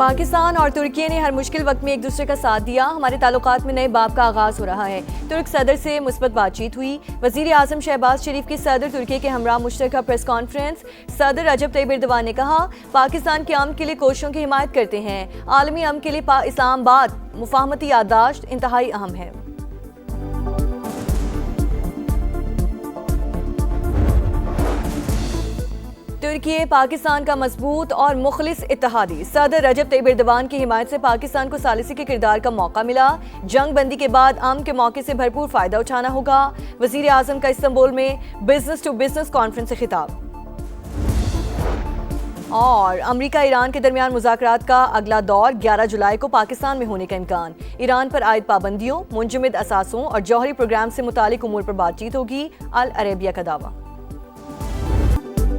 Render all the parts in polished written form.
पाकिस्तान और तुर्की ने हर मुश्किल वक्त में एक दूसरे का साथ दिया। हमारे ताल्लुकात में नए बाब का आगाज़ हो रहा है। तुर्क सदर से मुस्बत बातचीत हुई। वज़ीर आज़म शहबाज शरीफ की सदर तुर्की के हमरा मुश्तरका प्रेस कॉन्फ्रेंस। सदर रजब तैयब एर्दोगान ने कहा, पाकिस्तान के अमन के लिए कोशिशों की हिमायत करते हैं। आलमी अमन के लिए इस्लामाबाद मुफाहमती याददाश्त इंतहाई अहम है। तुर्की पाकिस्तान का मजबूत और मुखलिस इत्तेहादी। सदर रजब तैयब एर्दोगान की हिमायत से पाकिस्तान को सालिसी के किरदार का मौका मिला। जंग बंदी के बाद अमन के मौके से भरपूर फायदा उठाना होगा। वजीर आजम का इस्तांबुल में बिजनेस टू बिजनेस कॉन्फ्रेंस से खिताब। और अमरीका ईरान के दरमियान मुज़ाकरात का अगला दौर 11 जुलाई को पाकिस्तान में होने का इम्कान। ईरान पर आयद पाबंदियों, मुंजमद असासों और जौहरी प्रोग्राम से मुतालिक उमूर पर बातचीत होगी। अल अरेबिया का दावा।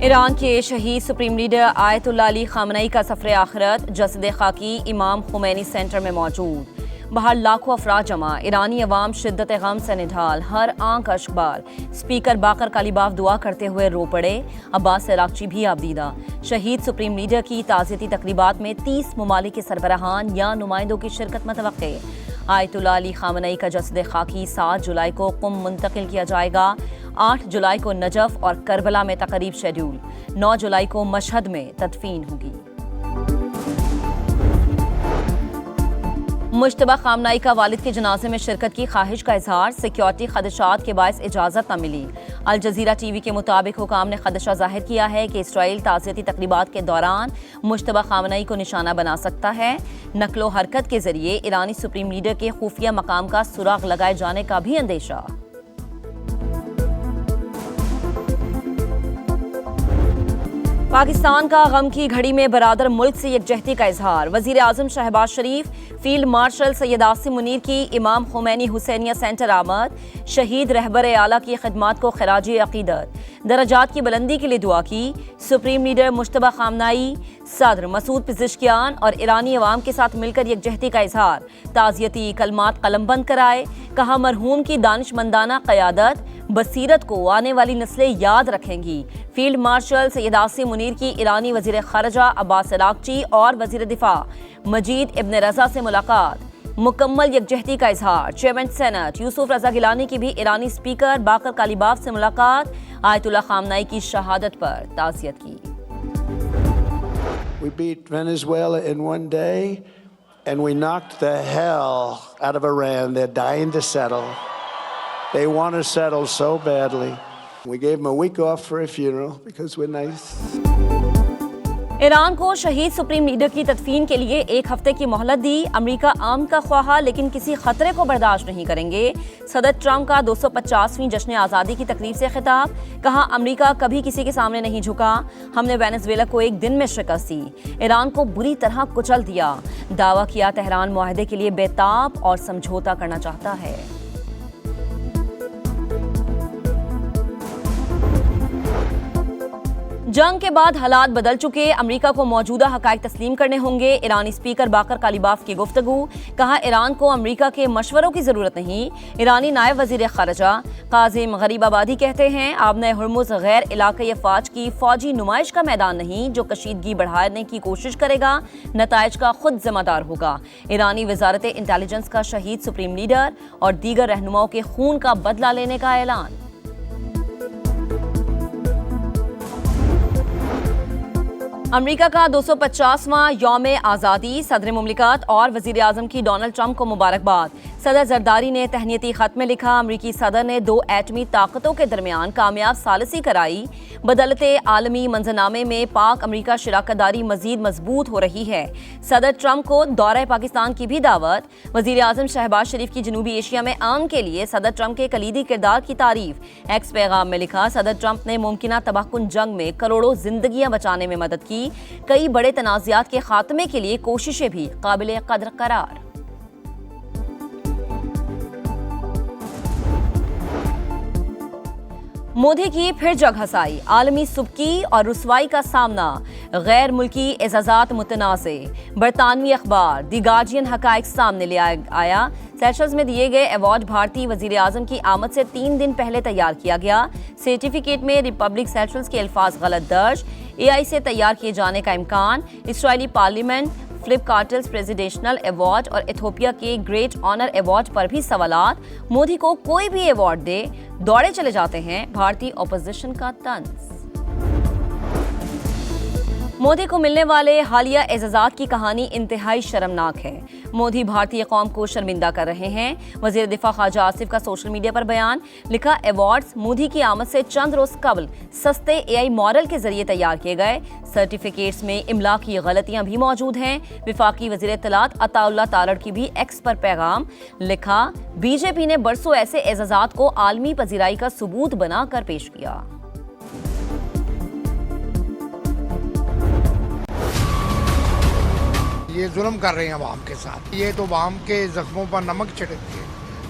ईरान के शहीद सुप्रीम लीडर आयतुल्लाह अली खामनई का सफर आखिरत। जसद खाकी इमाम खुमैनी सेंटर में मौजूद। बाहर लाखों अफराद जमा। ईरानी अवाम शिद्दत गम से निढाल। हर आंख अश्कबार। स्पीकर बाकर कालीबाफ दुआ करते हुए रो पड़े। अब्बास इराक़ची भी आबदीदा। शहीद सुप्रीम लीडर की ताज़ियती तकरीबात में 30 ममालिक के सरबराहान या नुमाइंदों की शिरकत मतवक्के। आयतुल्लाह अली खामनई का जसद खाकी 7 जुलाई को कुम मुंतकिल किया जाएगा। 8 जुलाई को नजफ और करबला में तकरीब शेड्यूल। 9 जुलाई को मशहद में तदफीन होगी। मुश्तबा खामनई का वालिद के जनाजे में शिरकत की ख्वाहिश का इजहार। सिक्योरिटी खदशात के बायस इजाज़त न मिली। अल जजीरा टीवी के मुताबिक हुकाम ने खदशा जाहिर किया है कि इसराइल ताज़ियती तकरीबात के दौरान मुश्तबा खामनई को निशाना बना सकता है। नकलो हरकत के जरिए ईरानी सुप्रीम लीडर के खुफिया मकाम का सुराग लगाए जाने का भी अंदेशा। पाकिस्तान का गम की घड़ी में बरादर मुल्क से यकजहती का इजहार। वजीर आजम शहबाज शरीफ, फील्ड मार्शल सैयद आसिम मुनीर की इमाम खुमैनी हुसैनिया सेंटर आमद। शहीद रहबर आला की खिदमात को खराजी अकीदत। दरजात की बुलंदी के लिए दुआ की। सुप्रीम लीडर मुश्तबा खामनई, सदर मसूद पिज़िश्कियान और ईरानी अवाम के साथ मिलकर यकजहती का इजहार। ताज़ियती कलमात कलमबंद कराए। कहा, मरहूम की दानिशमंदाना क़यादत बसीरत को आने वाली नस्लें याद रखेंगी। फील्ड मार्शल सैयद आसिम मुनीर की ईरानी वजीर खारजा अब्बास इराक़ची और वजीर दिफा मजीद इब्न रजा से मुलाकात। मुकम्मल यकजहती का इजहार। चेयरमैन सेनेट यूसुफ रजा गिलानी की भी ईरानी स्पीकर बाकर कालीबाफ से मुलाकात। आयतुल्लाह खामनई की शहादत पर ताज़ियत की। We beat Venezuela in one day and we knocked the hell out of Iran. They're dying to settle. They want to settle so badly. We gave them a week off for a funeral because we're nice. Iran को शहीद supreme leader की तदफीन के लिए 1 हफ्ते की मोहलत दी। America आम का ख्वाहा लेकिन किसी खतरे को बर्दाश्त नहीं करेंगे। सदर ट्रंप का 250वीं जश्न आज़ादी की तकरीब से खिताब। कहा, अमेरिका कभी किसी के सामने नहीं झुका। हमने वेनेजुएला को एक दिन में शिकस्त दी। ईरान को बुरी तरह कुचल दिया। दावा किया, तेहरान मुआहदे के लिए बेताब और समझौता करना चाहता है। जंग के बाद हालात बदल चुके। अमेरिका को मौजूदा हकायक तस्लीम करने होंगे। ईरानी स्पीकर बाकर कालीबाफ की गुफ्तगू। कहा, ईरान को अमेरिका के मशवरों की जरूरत नहीं। ईरानी नायब वजीर खारजा काजिम गरीबाबादी कहते हैं, आबने हुर्मुज़ गैर इलाक़ाई अफवाज की फौजी नुमाइश का मैदान नहीं जो कशीदगी बढ़ाने की कोशिश करेगा, नताइज का खुद जिम्मेदार होगा। ईरानी वजारत इंटेलिजेंस का शहीद सुप्रीम लीडर और दीगर रहनुमाओं के खून का बदला लेने का ऐलान। अमेरिका का 250वां यौम आज़ादी। सदर मुमलिकत और वज़ीर आज़म की डोनाल्ड ट्रंप को मुबारकबाद। सदर जरदारी ने तहनीती खत में लिखा, अमरीकी सदर ने 2 एटमी ताकतों के दरमियान कामयाब सालिसी कराई। बदलते आलमी मंजरनामे में पाक अमरीका शराकतदारी मजीद मजबूत हो रही है। सदर ट्रंप को दौरे पाकिस्तान की भी दावत। वज़ीर आज़म शहबाज शरीफ की जनूबी एशिया में अमन के लिए सदर ट्रंप के कलीदी किरदार की तारीफ। एक्स पैगाम में लिखा, सदर ट्रंप ने मुमकिना तबाहकुन जंग में करोड़ों जिंदगियां बचाने में मदद की। कई बड़े तनाज़ात के खात्मे के लिए कोशिशें भी काबिल कदर करार। मोदी की फिर जग हसाई। आलमी सुबकी और रुसवाई का सामना। गैर मुल्की एजाज़ात मुतनाज़े। बरतानवी अखबार दी गार्जियन हकाइक सामने ले आया। सेशल्स में दिए गए अवार्ड भारतीय वजीर आजम की आमद से 3 दिन पहले तैयार किया गया। सर्टिफिकेट में रिपब्लिक सेशल्स के अल्फाज गलत दर्ज। AI से तैयार किए जाने का इम्कान। इसराइली पार्लियामेंट फ्लिपकार्टल्स प्रेसिडेंशियल अवार्ड और इथियोपिया के ग्रेट ऑनर अवार्ड पर भी सवालात। मोदी को कोई भी अवार्ड दे दौड़े चले जाते हैं, भारतीय ऑपोजिशन का तंज। मोदी को मिलने वाले हालिया एजाज़ात की कहानी इंतहाई शर्मनाक है। मोदी भारतीय कौम को शर्मिंदा कर रहे हैं। वज़ीर दिफा ख्वाजा आसिफ का सोशल मीडिया पर बयान, लिखा अवार्ड्स मोदी की आमद से चंद रोज कबल सस्ते AI मॉडल के जरिए तैयार किए गए। सर्टिफिकेट्स में इमला की गलतियां भी मौजूद हैं। विफाकी वज़ीर इत्तलात अताउल्लाह तारड़ की भी एक्स पर पैगाम, लिखा बीजेपी ने बरसों ऐसे एजाज़ात को आलमी पजीराई का सबूत बनाकर पेश किया। ये जुल्म कर रहे हैं अवाम के साथ, ये तो अवाम के जख्मों पर नमक छिड़क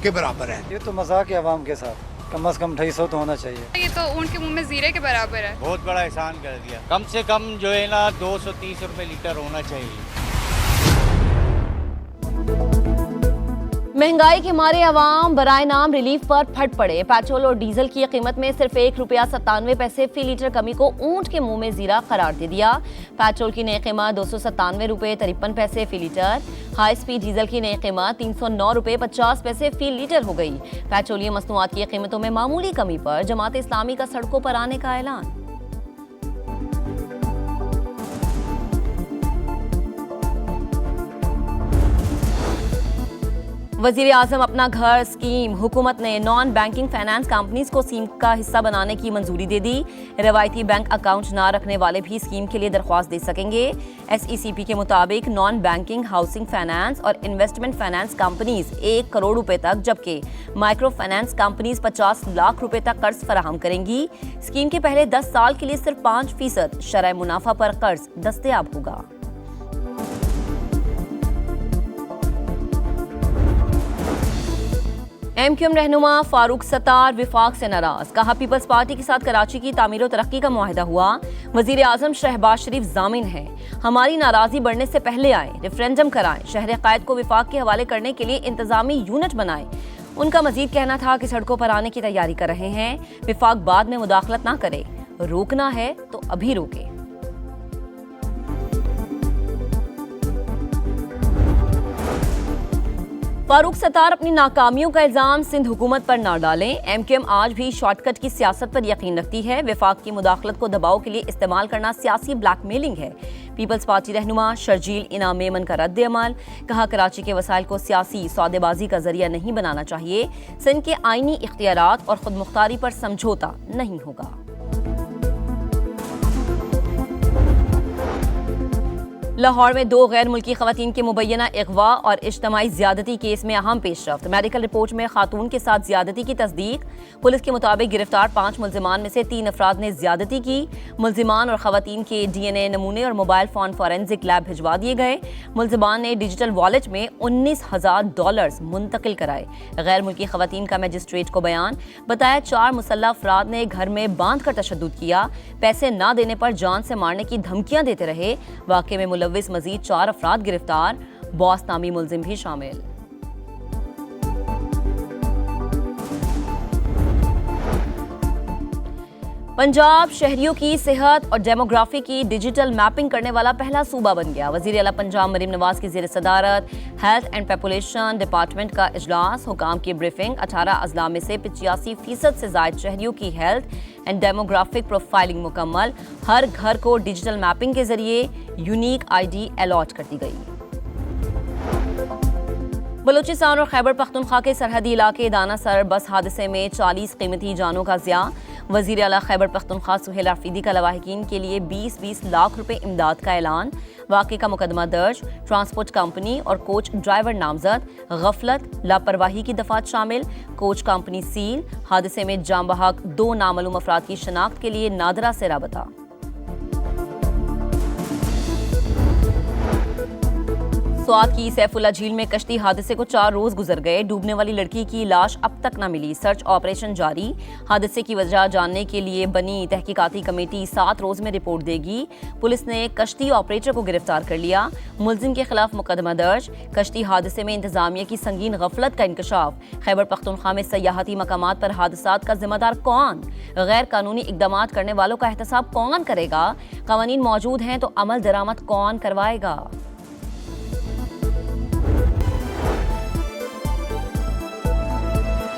के बराबर है। ये तो मजाक है अवाम के साथ, कम से कम 250 तो होना चाहिए। ये तो ऊँट के मुंह में जीरे के बराबर है। बहुत बड़ा एहसान कर दिया। कम से कम जो है ना 230 रुपए लीटर होना चाहिए। महंगाई के मारे अवाम बराए नाम रिलीफ पर फट पड़े। पेट्रोल और डीजल की कीमत में सिर्फ ₹1.97 फी लीटर कमी को ऊंट के मुंह में जीरा करार दे दिया। पेट्रोल की नई कीमत ₹297.53 फी लीटर, हाई स्पीड डीजल की नई कीमत ₹309.50 फी लीटर हो गई। पेट्रोलियम मसनूआत की कीमतों में मामूली कमी पर जमात इस्लामी का सड़कों पर आने का ऐलान। वजीर आजम अपना घर स्कीम, हुकूमत ने नॉन बैंकिंग फाइनेंस कंपनीज को स्कीम का हिस्सा बनाने की मंजूरी दे दी। रवायती बैंक अकाउंट ना रखने वाले भी स्कीम के लिए दरख्वास्त दे सकेंगे। SECP के मुताबिक नॉन बैंकिंग हाउसिंग फाइनेंस और इन्वेस्टमेंट फाइनेंस कंपनीज 1 करोड़ रुपए तक, जबकि माइक्रो फाइनेंस कंपनीज 50 लाख रुपए तक कर्ज फराहम करेंगी। स्कीम के पहले 10 साल के लिए सिर्फ 5% शरह मुनाफा पर कर्ज दस्तयाब होगा। MQM रहनुमा फारूक सत्तार विफाक से नाराज, कहा पीपल्स पार्टी के साथ कराची की तामीर और तरक्की का मुआहदा हुआ। वजीर आजम शहबाज शरीफ जामिन है, हमारी नाराजगी बढ़ने से पहले आए, रेफरेंडम कराएं, शहर कायद को विफाक के हवाले करने के लिए इंतजामी यूनिट बनाएं। उनका मजीद कहना था कि सड़कों पर आने की तैयारी कर रहे हैं, विफाक बाद में मुदाखलत ना करे, रोकना है तो अभी रोके। फारूक सत्तार अपनी नाकामियों का इल्जाम सिंध हुकूमत पर ना डालें। MQM आज भी शॉर्टकट की सियासत पर यकीन रखती है। विफाक की मुदाखलत को दबाव के लिए इस्तेमाल करना सियासी ब्लैकमेलिंग है। पीपल्स पार्टी रहनुमा शर्जील इनाम मेमन का रद्द अमल, कहा कराची के वसाइल को सियासी सौदेबाजी का जरिया नहीं बनाना चाहिए। सिंध के आईनी इख्तियारात और खुद मुख्तारी पर समझौता नहीं होगा। लाहौर में 2 गैर मुल्की खवातीन के मुबैना अगवा और इज्तमाई ज्यादती केस में अहम पेशरफ्त। मेडिकल रिपोर्ट में खातून के साथ ज्यादती की तस्दीक। पुलिस के मुताबिक गिरफ्तार 5 मुल्जिमान में से 3 अफराद ने ज्यादती की। मुल्जिमान और खवातीन के DNA नमूने और मोबाइल फोन फॉरेंसिक लैब भिजवा दिए गए। मुल्जिमान ने डिजिटल वॉलेट में $19,000 मुंतकिल कराए। गैर मुल्की खवातीन का मजिस्ट्रेट को बयान, बताया 4 मुसल्लह अफराद ने घर में बांध कर तशद्दुद किया, पैसे ना देने पर जान से मारने की धमकियां देते रहे। वाक़े में मुलव्विस मजीद 4 अफराद गिरफ्तार, बॉस नामी मुल्जिम भी शामिल। पंजाब शहरियों की सेहत और डेमोग्राफी की डिजिटल मैपिंग करने वाला पहला सूबा बन गया। वजीर आला पंजाब मरीम नवाज की ज़ेर सदारत हेल्थ एंड पॉपुलेशन डिपार्टमेंट का इजलास, हुकाम की ब्रीफिंग। 18 अजला में से 85% से ज्यादा शहरियों की हेल्थ एंड डेमोग्राफिक प्रोफाइलिंग मुकम्मल। हर घर को डिजिटल मैपिंग के जरिए यूनिक ID अलॉट कर दी गई। बलूचिस्तान और खैबर पख्तूनख्वा के सरहदी इलाके दानासर बस हादसे में 40 कीमती जानों का ज़िया। वज़ीर आला खैबर पख्तूनख्वा सुहेल आफरीदी का लवाहिकीन के लिए 20-20 लाख रुपए इमदाद का ऐलान। वाक़े का मुकदमा दर्ज, ट्रांसपोर्ट कंपनी और कोच ड्राइवर नामजद। गफलत लापरवाही की दफात शामिल, कोच कंपनी सील। हादसे में जाम बहक 2 नामालूम अफराद की शनाख्त के लिए नादरा से राबता। स्वात की सैफुल्ला झील में कश्ती हादसे को 4 रोज गुजर गए। डूबने वाली लड़की की लाश अब तक न मिली, सर्च ऑपरेशन जारी। हादसे की वजह जानने के लिए बनी तहकीकाती कमेटी 7 रोज में रिपोर्ट देगी। पुलिस ने कश्ती ऑपरेटर को गिरफ्तार कर लिया, मुलजिम के खिलाफ मुकदमा दर्ज। कश्ती हादसे में इंतजामिया की संगीन गफलत का इंकशाफ। खैबर पख्तूनख्वा में सयाहती मकामात पर हादसात का जिम्मेदार कौन? गैर कानूनी इकदामात करने वालों का एहतसाब कौन करेगा? कवानीन मौजूद हैं तो अमल दरामद कौन करवाएगा?